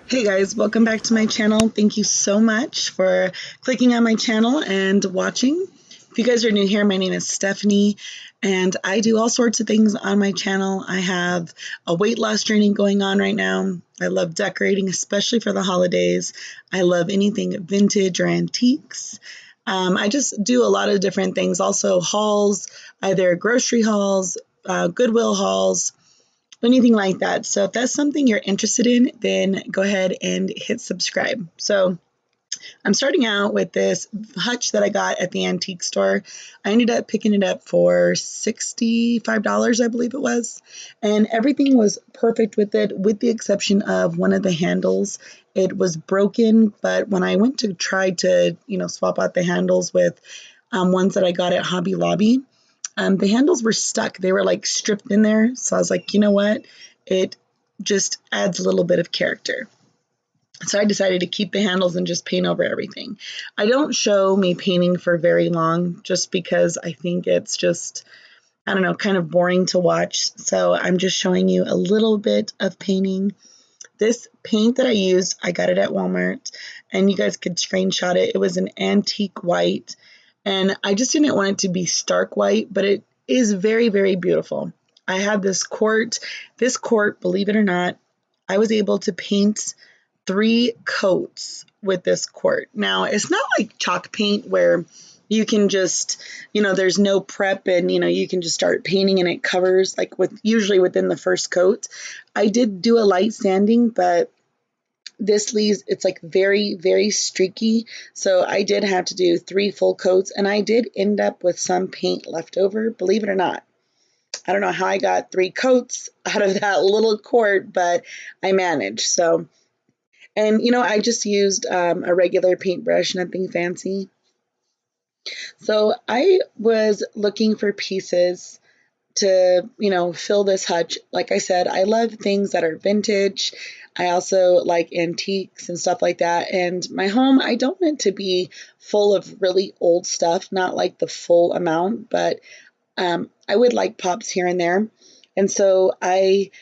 Hey guys, welcome back to my channel. Thank you so much for clicking on my channel and watching. If you guys are new here, my name is Stephanie and I do all sorts of things on my channel. I have a weight loss journey going on right now. I love decorating, especially for the holidays. I love anything vintage or antiques. I just do a lot of different things. Also hauls, either grocery hauls, Goodwill hauls, anything like that. So if that's something you're interested in, then go ahead and hit subscribe. So I'm starting out with this hutch that I got at the antique store. I ended up picking it up for $65, I believe it was. And everything was perfect with it, with the exception of one of the handles. It was broken, but when I went to try to, swap out the handles with ones that I got at Hobby Lobby, the handles were stuck. They were like stripped in there. So I was like, you know what? It just adds a little bit of character. So I decided to keep the handles and just paint over everything. I don't show me painting for very long just because I think it's just, I don't know, kind of boring to watch. So I'm just showing you a little bit of painting. This paint that I used, I got it at Walmart and you guys could screenshot it. It was an antique white. And I just didn't want it to be stark white, but it is very, very beautiful. I have this quart. This quart, believe it or not, I was able to paint 3 coats with this quart. Now, it's not like chalk paint where you can just, there's no prep and, you can just start painting and it covers like usually within the first coat. I did do a light sanding, but this leaves, it's like very, very streaky. So I did have to do 3 full coats and I did end up with some paint left over, believe it or not. I don't know how I got 3 coats out of that little quart, but I managed. So, and I just used a regular paintbrush, nothing fancy. So I was looking for pieces to, fill this hutch. Like I said, I love things that are vintage. I also like antiques and stuff like that. And my home, I don't want it to be full of really old stuff, not like the full amount, but I would like pops here and there. And so I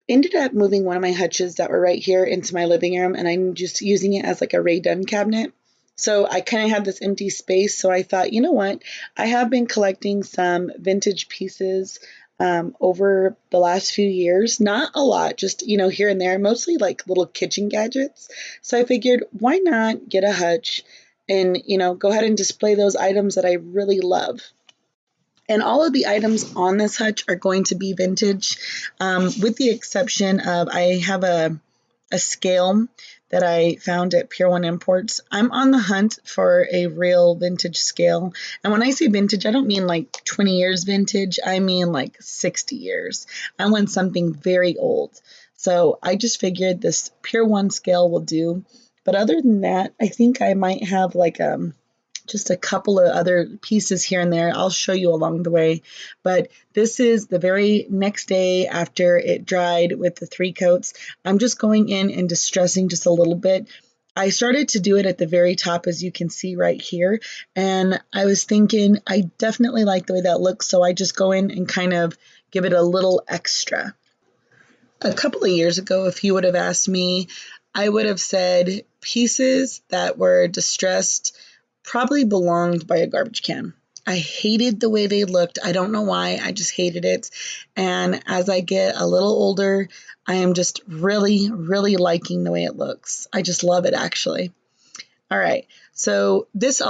ended up moving one of my hutches that were right here into my living room, and I'm just using it as like a Ray Dunn cabinet. So I kind of had this empty space, so I thought, you know what? I have been collecting some vintage pieces over the last few years. Not a lot, just, here and there, mostly like little kitchen gadgets. So I figured, why not get a hutch and, go ahead and display those items that I really love. And all of the items on this hutch are going to be vintage, with the exception of I have a scale that I found at Pier 1 Imports. I'm on the hunt for a real vintage scale. And when I say vintage, I don't mean like 20 years vintage. I mean like 60 years. I want something very old. So I just figured this Pier 1 scale will do. But other than that, I think I might have like just a couple of other pieces here and there. I'll show you along the way. But this is the very next day after it dried with the 3 coats. I'm just going in and distressing just a little bit. I started to do it at the very top, as you can see right here. And I was thinking, I definitely like the way that looks. So I just go in and kind of give it a little extra. A couple of years ago, if you would have asked me, I would have said pieces that were distressed probably belonged by a garbage can. I hated the way they looked. I don't know why. I just hated it. And as I get a little older, I am just really, really liking the way it looks. I just love it, actually. All right. So this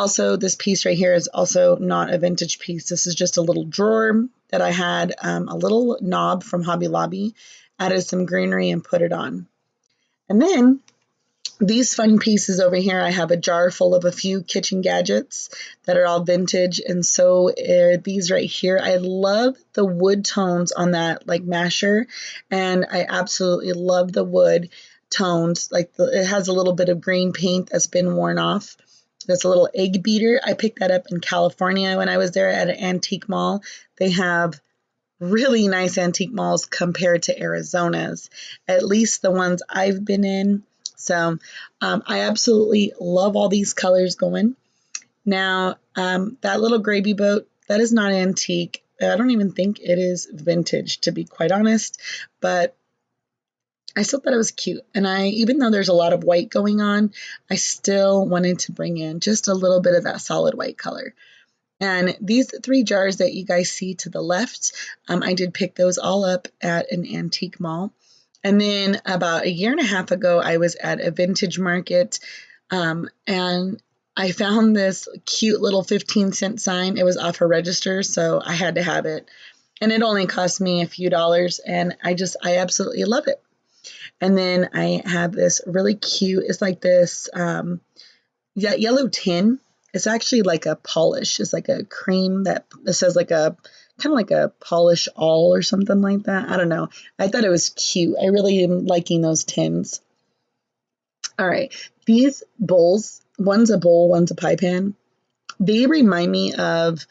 piece right here is also not a vintage piece. This is just a little drawer that I had, a little knob from Hobby Lobby, added some greenery and put it on. And then these fun pieces over here, I have a jar full of a few kitchen gadgets that are all vintage, and so are these right here. I love the wood tones on that like masher, and I absolutely love the wood tones. Like it has a little bit of green paint that's been worn off. That's a little egg beater. I picked that up in California when I was there at an antique mall. They have really nice antique malls compared to Arizona's, at least the ones I've been in. So I absolutely love all these colors going. Now, that little gravy boat, that is not antique. I don't even think it is vintage, to be quite honest. But I still thought it was cute. And even though there's a lot of white going on, I still wanted to bring in just a little bit of that solid white color. And these 3 jars that you guys see to the left, I did pick those all up at an antique mall. And then about a year and a half ago, I was at a vintage market, and I found this cute little 15-cent sign. It was off a register, so I had to have it. And it only cost me a few dollars, and I absolutely love it. And then I have this really cute, it's like this yellow tin. It's actually like a polish. It's like a cream that says like a kind of like a polish all or something like that. I don't know. I thought it was cute. I really am liking those tins. All right. These bowls, one's a bowl, one's a pie pan. They remind me of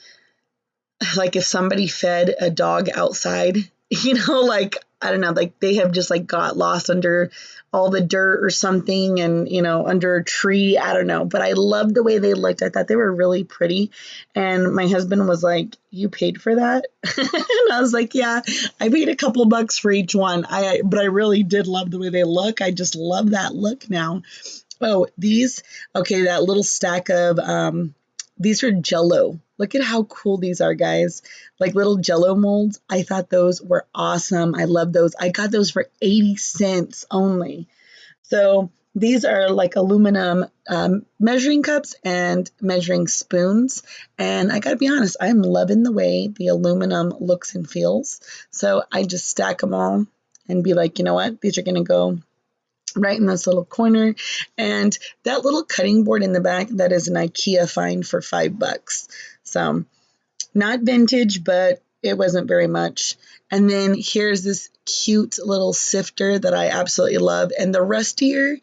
like if somebody fed a dog outside, like I don't know, like they have just like got lost under all the dirt or something and, under a tree. I don't know, but I loved the way they looked. I thought they were really pretty. And my husband was like, "You paid for that?" And I was like, "Yeah, I paid a couple bucks for each one." But I really did love the way they look. I just love that look now. Oh, that little stack of, these are Jello. Look at how cool these are, guys. Like little Jello molds. I thought those were awesome. I love those. I got those for 80 cents only. So these are like aluminum measuring cups and measuring spoons. And I gotta be honest, I'm loving the way the aluminum looks and feels. So I just stack them all and be like, you know what? These are gonna go right in this little corner. And that little cutting board in the back, that is an IKEA find for $5. So not vintage, but it wasn't very much. And then here's this cute little sifter that I absolutely love. And the rustier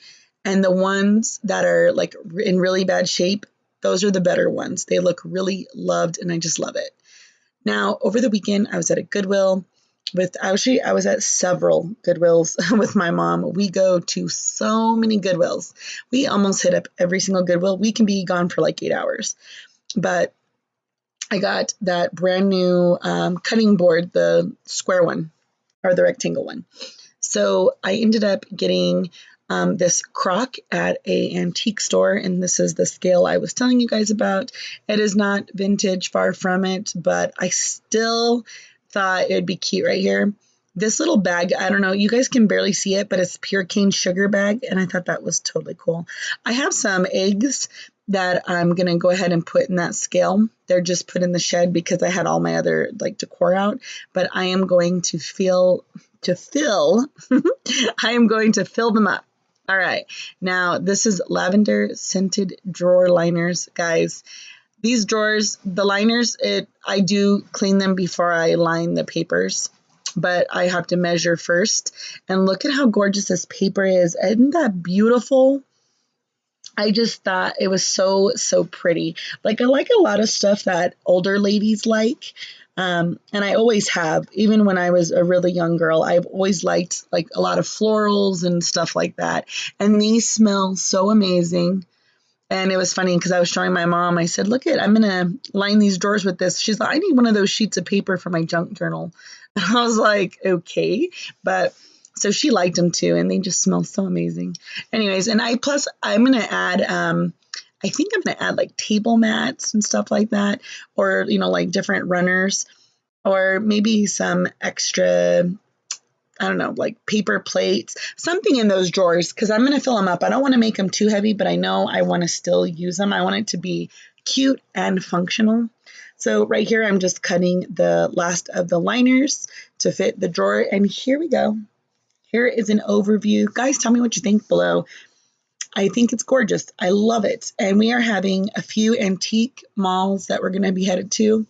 and the ones that are like in really bad shape, those are the better ones. They look really loved and I just love it. Now, over the weekend, I was at a Goodwill I was at several Goodwills with my mom. We go to so many Goodwills. We almost hit up every single Goodwill. We can be gone for like 8 hours. But I got that brand new cutting board, the square one or the rectangle one. So I ended up getting this crock at a antique store, and this is the scale I was telling you guys about. It is not vintage, far from it, but I still thought it would be cute right here. This little bag, I don't know, you guys can barely see it, but it's pure cane sugar bag, and I thought that was totally cool. I have some eggs that I'm going to go ahead and put in that scale. They're just put in the shed because I had all my other like decor out, but I am going to fill, I am going to fill them up. All right. Now this is lavender scented drawer liners, guys. These drawers, the liners, I do clean them before I line the papers, but I have to measure first. And look at how gorgeous this paper is. Isn't that beautiful? I just thought it was so, so pretty. Like I like a lot of stuff that older ladies like. And I always have, even when I was a really young girl, I've always liked like a lot of florals and stuff like that. And these smell so amazing. And it was funny because I was showing my mom, I said, "Look I'm going to line these drawers with this." She's like, "I need one of those sheets of paper for my junk journal." And I was like, okay. But so she liked them too. And they just smell so amazing. Anyways, and I'm going to add, I think I'm going to add like table mats and stuff like that. Or, like different runners. Or maybe some extra, I don't know, like paper plates, something in those drawers, because I'm going to fill them up. I don't want to make them too heavy, but I know I want to still use them. I want it to be cute and functional. So right here, I'm just cutting the last of the liners to fit the drawer. And here we go. Here is an overview. Guys, tell me what you think below. I think it's gorgeous. I love it. And we are having a few antique malls that we're going to be headed to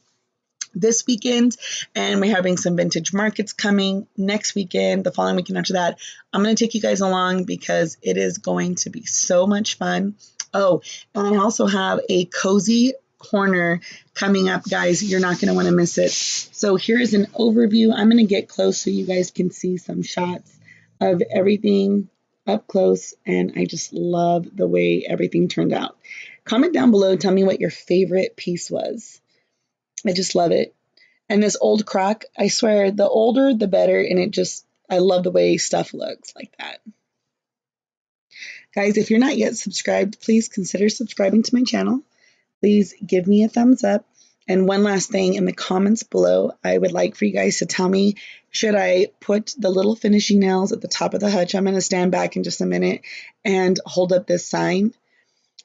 this weekend, and we're having some vintage markets coming next weekend. The following weekend after that, I'm going to take you guys along because it is going to be so much fun. Oh, and I also have a cozy corner coming up, guys. You're not going to want to miss it. So here is an overview. I'm going to get close so you guys can see some shots of everything up close, and I just love the way everything turned out. Comment down below, tell me what your favorite piece was. I just love it. And this old crock, I swear, the older, the better. And I love the way stuff looks like that. Guys, if you're not yet subscribed, please consider subscribing to my channel. Please give me a thumbs up. And one last thing, in the comments below, I would like for you guys to tell me, should I put the little finishing nails at the top of the hutch? I'm going to stand back in just a minute and hold up this sign.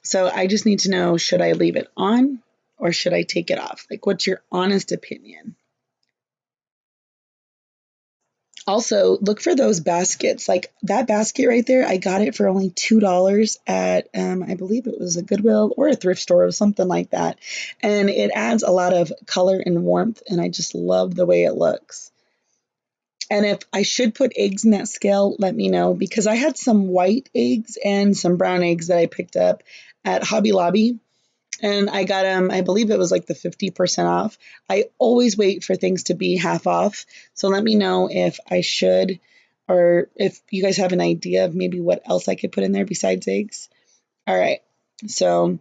So I just need to know, should I leave it on or should I take it off? Like, what's your honest opinion? Also, look for those baskets. Like that basket right there, I got it for only $2 at, I believe it was a Goodwill or a thrift store or something like that. And it adds a lot of color and warmth, and I just love the way it looks. And if I should put eggs in that scale, let me know, because I had some white eggs and some brown eggs that I picked up at Hobby Lobby. And I got them, I believe it was like the 50% off. I always wait for things to be half off. So let me know if I should, or if you guys have an idea of maybe what else I could put in there besides eggs. All right. So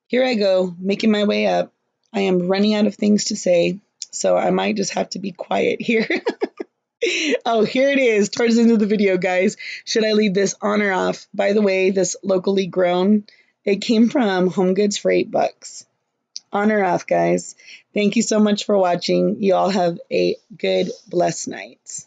here I go, making my way up. I am running out of things to say, so I might just have to be quiet here. Oh, here it is, towards the end of the video, guys. Should I leave this on or off? By the way, this locally grown, it came from Home Goods for $8. On or off, guys. Thank you so much for watching. You all have a good, blessed night.